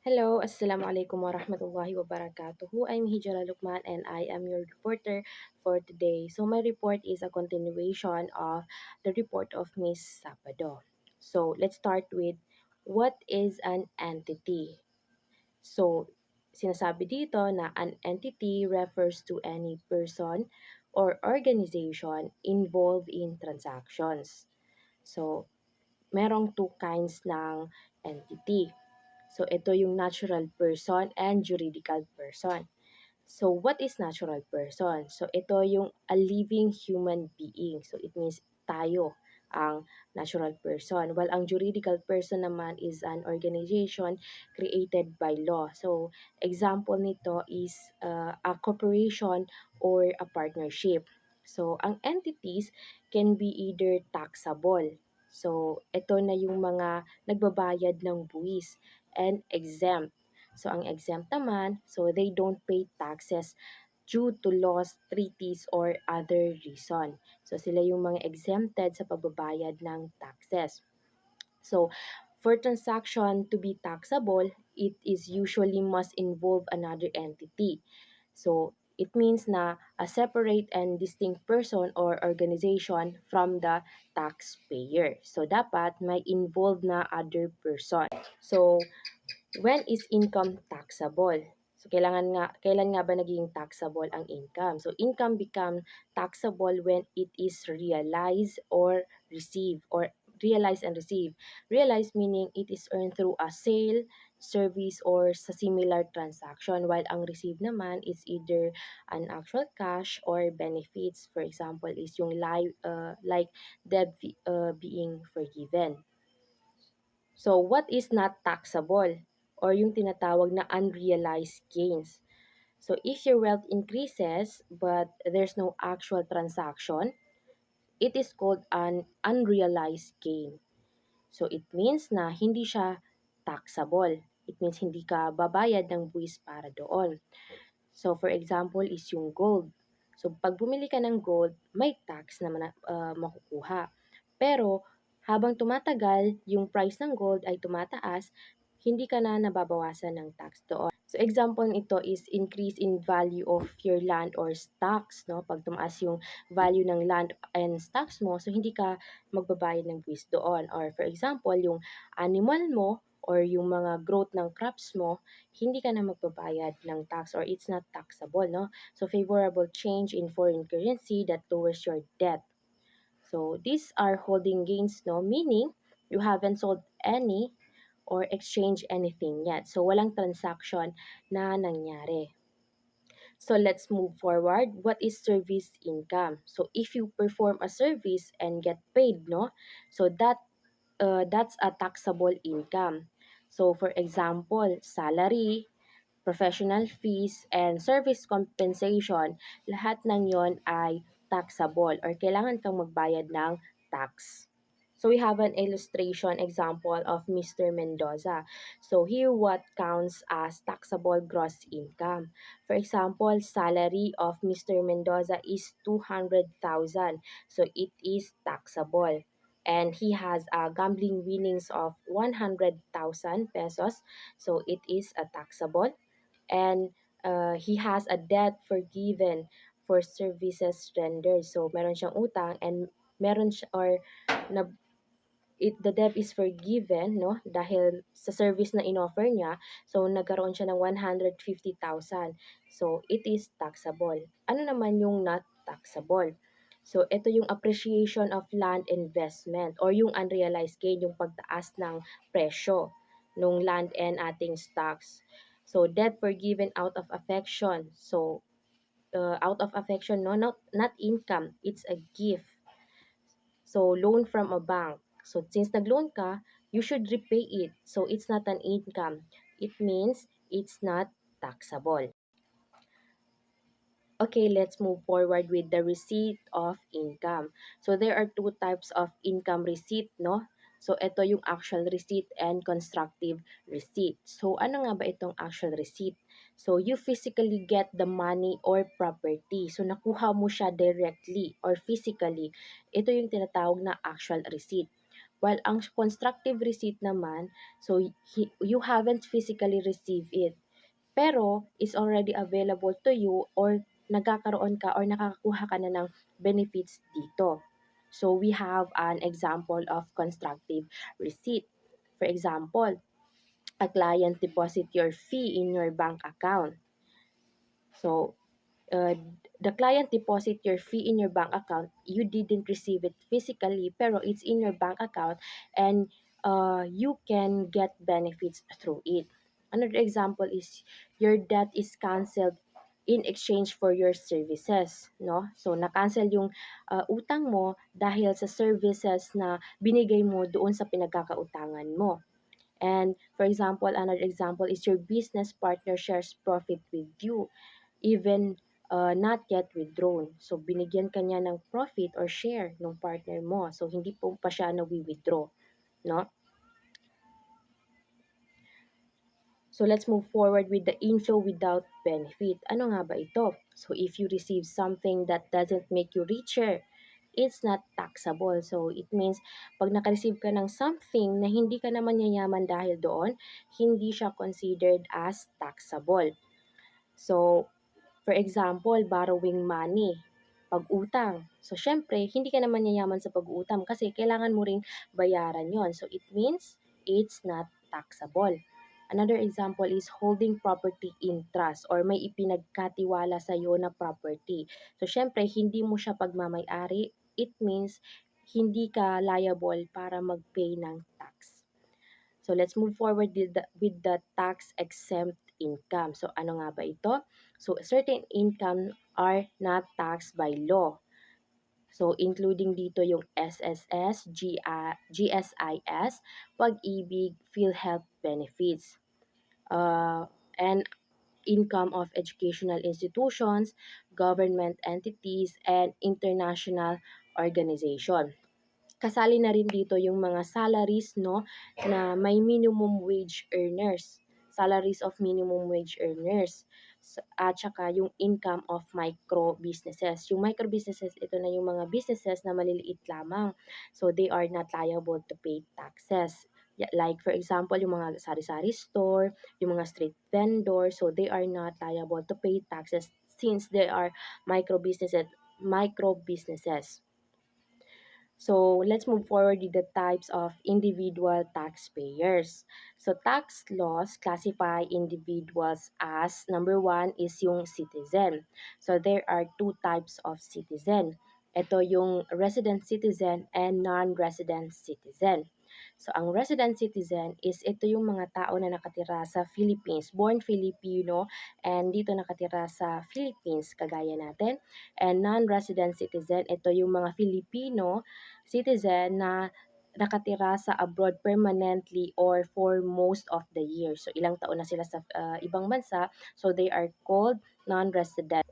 Hello, Assalamualaikum warahmatullahi wabarakatuh. I'm Hijra Lukman and I am your reporter for today. So my report is a continuation of the report of Miss Sabado. So let's start with what is an entity? So sinasabi dito na an entity refers to any person or organization involved in transactions. So merong two kinds ng entity. So, ito yung natural person and juridical person. So, what is natural person? So, ito yung a living human being. So, it means tayo ang natural person. While ang juridical person naman is an organization created by law. So, example nito is a corporation or a partnership. So, ang entities can be either taxable. So, ito na yung mga nagbabayad ng buwis and exempt. So, ang exempt naman, so they don't pay taxes due to laws, treaties, or other reason. So, sila yung mga exempted sa pagbabayad ng taxes. So, for transaction to be taxable, it is usually must involve another entity. So, it means na a separate and distinct person or organization from the taxpayer. So, dapat may involved na other person. So, when is income taxable? So, kailan nga ba naging taxable ang income? So, income become taxable when it is realized or received or realized and received. Realized meaning it is earned through a sale, service, or sa similar transaction, while ang received naman is either an actual cash or benefits. For example, is yung like debt being forgiven. So, what is not taxable? Or yung tinatawag na unrealized gains. So, if your wealth increases but there's no actual transaction, it is called an unrealized gain. So, it means na hindi siya taxable. It means hindi ka babayad ng buwis para doon. So, for example is yung gold. So, pag bumili ka ng gold, may tax na makukuha. Pero, habang tumatagal, yung price ng gold ay tumataas, hindi ka na nababawasan ng tax doon. So, example nito is increase in value of your land or stocks, no? Pag tumaas yung value ng land and stocks mo, so hindi ka magbabayad ng buwis doon. Or for example, yung animal mo or yung mga growth ng crops mo, hindi ka na magbabayad ng tax or it's not taxable, no? So, favorable change in foreign currency that lowers your debt. So, these are holding gains, no? Meaning, you haven't sold any or exchanged anything yet. So, walang transaction na nangyari. So, let's move forward. What is service income? So, if you perform a service and get paid, no? So, that's a taxable income. So, for example, salary, professional fees, and service compensation, lahat ng yon ay taxable or kailangan kang magbayad ng tax. So we have an illustration example of Mr. Mendoza. So here what counts as taxable gross income. For example, salary of Mr. Mendoza is 200,000. So it is taxable. And he has gambling winnings of 100,000 pesos. So it is a taxable. And he has a debt forgiven for services rendered. So meron siyang utang and meron siya or na the debt is forgiven, no, dahil sa service na inoffer niya, so nagkaroon siya ng 150,000. So, it is taxable. Ano naman yung not taxable? So, ito yung appreciation of land investment or yung unrealized gain, yung pagtaas ng presyo ng land and ating stocks. So, debt forgiven out of affection. So, out of affection, no, not income, it's a gift. So, loan from a bank. So, since nag-loan ka, you should repay it. So, it's not an income. It means it's not taxable. Okay, let's move forward with the receipt of income. So, there are two types of income receipt, no? So, ito yung actual receipt and constructive receipt. So, ano nga ba itong actual receipt? So, you physically get the money or property. So, nakuha mo siya directly or physically. Ito yung tinatawag na actual receipt. While ang constructive receipt naman, so you haven't physically received it, pero is already available to you or nagkakaroon ka or nakakakuha ka na ng benefits dito. So we have an example of constructive receipt. For example, a client deposit your fee in your bank account. So uh, the client deposit your fee in your bank account, you didn't receive it physically, pero it's in your bank account and you can get benefits through it. Another example is your debt is canceled in exchange for your services, no? So na-cancel yung utang mo dahil sa services na binigay mo doon sa pinagkakautangan mo. And for example, another example is your business partner shares profit with you even not yet withdrawn. So, binigyan ka niya ng profit or share ng partner mo. So, hindi po pa siya na-withdraw. No? So, let's move forward with the inflow without benefit. Ano nga ba ito? So, if you receive something that doesn't make you richer, it's not taxable. So, it means pag naka-receive ka ng something na hindi ka naman yayaman dahil doon, hindi siya considered as taxable. So, for example, borrowing money, pag-utang. So, syempre, hindi ka naman yayaman sa pag-utang kasi kailangan mo ring bayaran yon. So, it means it's not taxable. Another example is holding property in trust or may ipinagkatiwala sa iyo na property. So, syempre, hindi mo siya pagmamayari. It means hindi ka liable para mag-pay ng tax. So let's move forward with the tax-exempt income. So ano nga ba ito? So certain income are not taxed by law. So including dito yung SSS, GSIS, Pag-ibig, PhilHealth benefits, and income of educational institutions, government entities, and international organization. Kasali na rin dito yung mga salaries, no, na may minimum wage earners, salaries of minimum wage earners, at saka yung income of micro businesses. Yung micro businesses, ito na yung mga businesses na maliliit lamang. So, they are not liable to pay taxes. Like, for example, yung mga sari-sari store, yung mga street vendor, so they are not liable to pay taxes since they are micro businesses. So let's move forward with the types of individual taxpayers. So tax laws classify individuals as number one is yung citizen. So there are two types of citizen. Ito yung resident citizen and non-resident citizen. So ang resident citizen is ito yung mga tao na nakatira sa Philippines, born Filipino and dito nakatira sa Philippines kagaya natin. And non-resident citizen, ito yung mga Filipino citizen na nakatira sa abroad permanently or for most of the year. So, ilang taon na sila sa ibang bansa. So, they are called non-resident.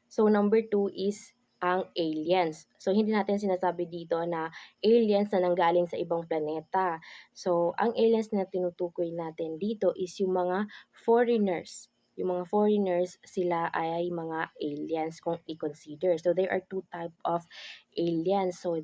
So, number two is ang aliens. So, hindi natin sinasabi dito na aliens na nanggaling sa ibang planeta. So, ang aliens na tinutukoy natin dito is yung mga foreigners. Yung mga foreigners, sila ay mga aliens kung i-consider. So, there are two type of aliens. So,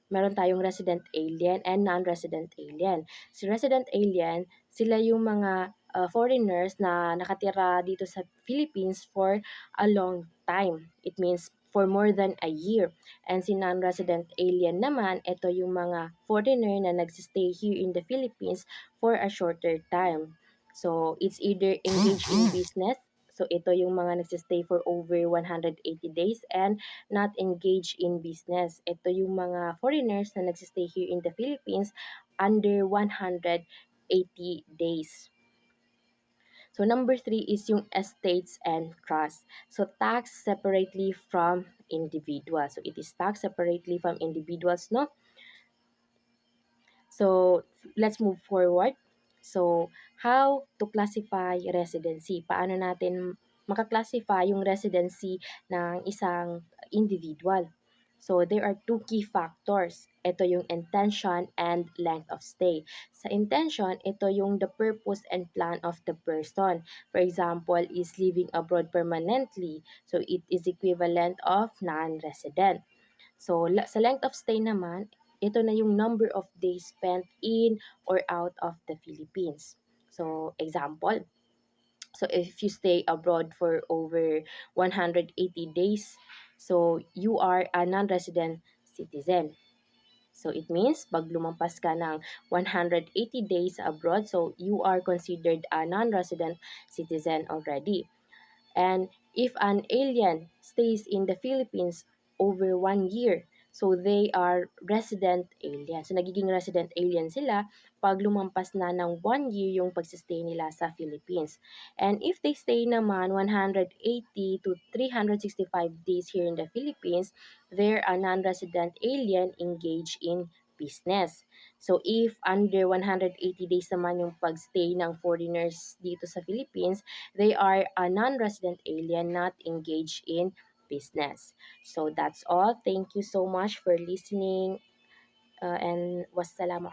meron tayong resident alien and non-resident alien. Si resident alien, sila yung mga foreigners na nakatira dito sa Philippines for a long time. It means for more than a year. And si non-resident alien naman, ito yung mga foreigner na nagsistay here in the Philippines for a shorter time. So, it's either engage in business. So, ito yung mga nagsistay for over 180 days and not engage in business. Ito yung mga foreigners na nagsistay here in the Philippines under 180 days. So number three is yung estates and trust. So tax separately from individuals. So it is taxed separately from individuals, no? So let's move forward. So how to classify residency? Paano natin maka-classify yung residency ng isang individual? So there are two key factors. Ito yung intention and length of stay. Sa intention, ito yung the purpose and plan of the person. For example, is living abroad permanently. So it is equivalent of non-resident. So sa length of stay naman, ito na yung number of days spent in or out of the Philippines. So, example, so if you stay abroad for over 180 days, so you are a non-resident citizen. So it means pag lumampas ka ng 180 days abroad, so you are considered a non-resident citizen already. And if an alien stays in the Philippines over 1 year, so they are resident alien. So nagiging resident alien sila pag lumampas na ng 1 year yung pagsistay nila sa Philippines. And if they stay naman 180 to 365 days here in the Philippines, they're a non-resident alien engaged in business. So if under 180 days naman yung pagstay ng foreigners dito sa Philippines, they are a non-resident alien not engaged in business. So that's all. Thank you so much for listening and wassalamu